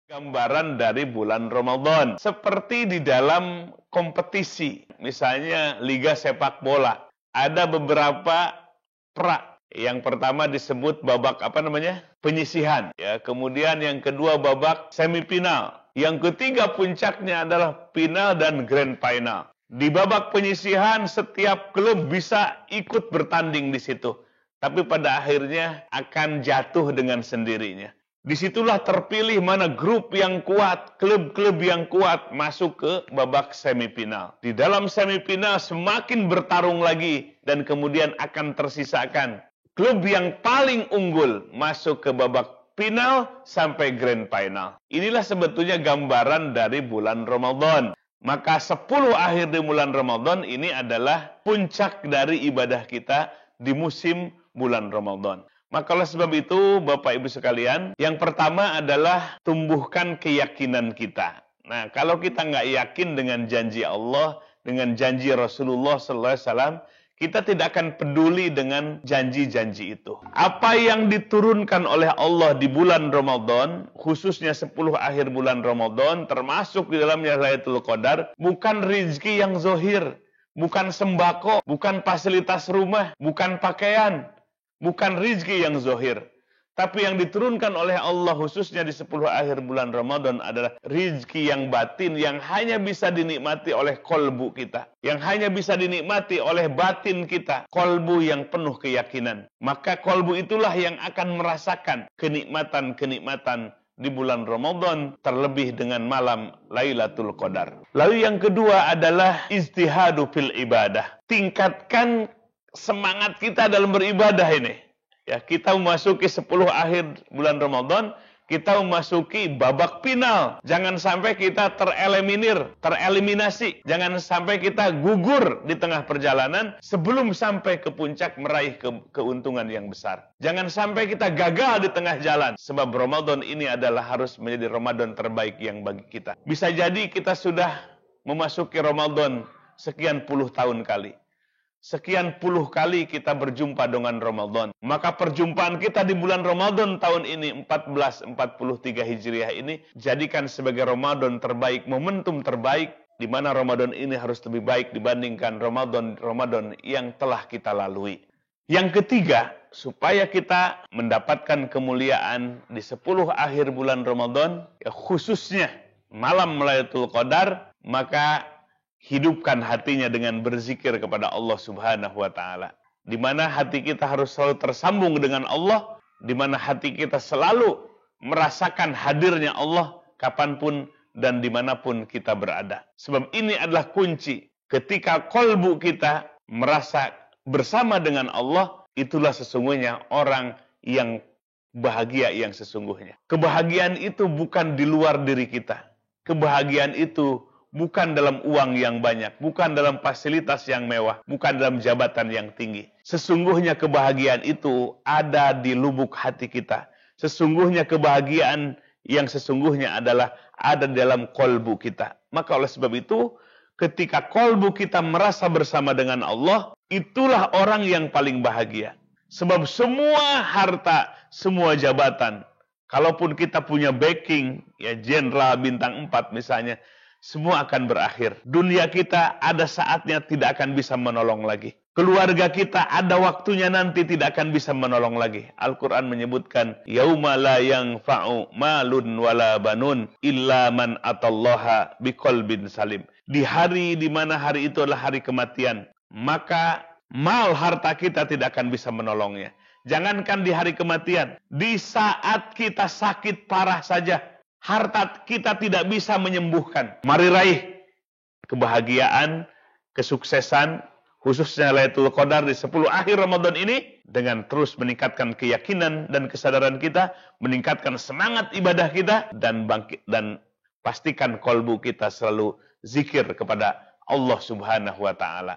Gambaran dari bulan Ramadan. Seperti di dalam kompetisi, misalnya Liga Sepak Bola. Ada beberapa pra. Yang pertama disebut babak penyisihan. Ya, kemudian yang kedua babak semifinal. Yang ketiga puncaknya adalah final dan grand final. Di babak penyisihan setiap klub bisa ikut bertanding di situ. Tapi pada akhirnya akan jatuh dengan sendirinya. Disitulah terpilih mana grup yang kuat, klub-klub yang kuat masuk ke babak semifinal. Di dalam semifinal semakin bertarung lagi dan kemudian akan tersisakan klub yang paling unggul masuk ke babak final sampai grand final. Inilah sebetulnya gambaran dari bulan Ramadan. Maka 10 akhir di bulan Ramadan ini adalah puncak dari ibadah kita di musim bulan Ramadan. Maka oleh sebab itu, Bapak Ibu sekalian, yang pertama adalah tumbuhkan keyakinan kita. Nah, kalau kita nggak yakin dengan janji Allah, dengan janji Rasulullah SAW, kita tidak akan peduli dengan janji-janji itu. Apa yang diturunkan oleh Allah di bulan Ramadan, khususnya 10 akhir bulan Ramadan, termasuk di dalamnya Lailatul Qadar, bukan rizki yang zohir, bukan sembako, bukan fasilitas rumah, bukan pakaian, bukan rizki yang zohir. Tapi yang diturunkan oleh Allah khususnya di 10 akhir bulan Ramadan adalah rizki yang batin yang hanya bisa dinikmati oleh kolbu kita. Yang hanya bisa dinikmati oleh batin kita. Kolbu yang penuh keyakinan. Maka kolbu itulah yang akan merasakan kenikmatan-kenikmatan di bulan Ramadan, terlebih dengan malam Lailatul Qadar. Lalu yang kedua adalah ijtihadu fil ibadah. Tingkatkan semangat kita dalam beribadah ini. Ya, kita memasuki 10 akhir bulan Ramadan, kita memasuki babak final. Jangan sampai kita tereliminasi. Jangan sampai kita gugur di tengah perjalanan sebelum sampai ke puncak meraih keuntungan yang besar. Jangan sampai kita gagal di tengah jalan. Sebab Ramadan ini adalah harus menjadi Ramadan terbaik yang bagi kita. Bisa jadi kita sudah memasuki Ramadan sekian puluh tahun kali. Sekian puluh kali kita berjumpa dengan Ramadan. Maka perjumpaan kita di bulan Ramadan tahun ini 1443 Hijriah ini jadikan sebagai Ramadan terbaik, momentum terbaik di mana Ramadan ini harus lebih baik dibandingkan Ramadan yang telah kita lalui. Yang ketiga, supaya kita mendapatkan kemuliaan di 10 akhir bulan Ramadan, ya khususnya malam Lailatul Qadar, maka hidupkan hatinya dengan berzikir kepada Allah Subhanahu wa Ta'ala. Di mana hati kita harus selalu tersambung dengan Allah, di mana hati kita selalu merasakan hadirnya Allah kapanpun dan dimanapun kita berada. Sebab ini adalah kunci. Ketika kolbu kita merasa bersama dengan Allah, itulah sesungguhnya orang yang bahagia yang sesungguhnya. Kebahagiaan itu bukan di luar diri kita. Kebahagiaan itu bukan dalam uang yang banyak, bukan dalam fasilitas yang mewah, bukan dalam jabatan yang tinggi. Sesungguhnya kebahagiaan itu ada di lubuk hati kita. Sesungguhnya kebahagiaan yang sesungguhnya adalah ada dalam kolbu kita. Maka oleh sebab itu, ketika kolbu kita merasa bersama dengan Allah, itulah orang yang paling bahagia. Sebab semua harta, semua jabatan, kalaupun kita punya backing, ya jenderal bintang 4 misalnya, semua akan berakhir. Dunia kita ada saatnya tidak akan bisa menolong lagi. Keluarga kita ada waktunya nanti tidak akan bisa menolong lagi. Al-Quran menyebutkan, Yauma la yanfa'u malun wala banun illa man atallaha biqalbin salim. Di hari di mana hari itu adalah hari kematian, maka mal harta kita tidak akan bisa menolongnya. Jangankan di hari kematian, di saat kita sakit parah saja, harta kita tidak bisa menyembuhkan. Mari raih kebahagiaan, kesuksesan, khususnya Lailatul Qadar di 10 akhir Ramadan ini, dengan terus meningkatkan keyakinan dan kesadaran kita, meningkatkan semangat ibadah kita, dan bangkit dan pastikan kolbu kita selalu zikir kepada Allah Subhanahu wa Ta'ala.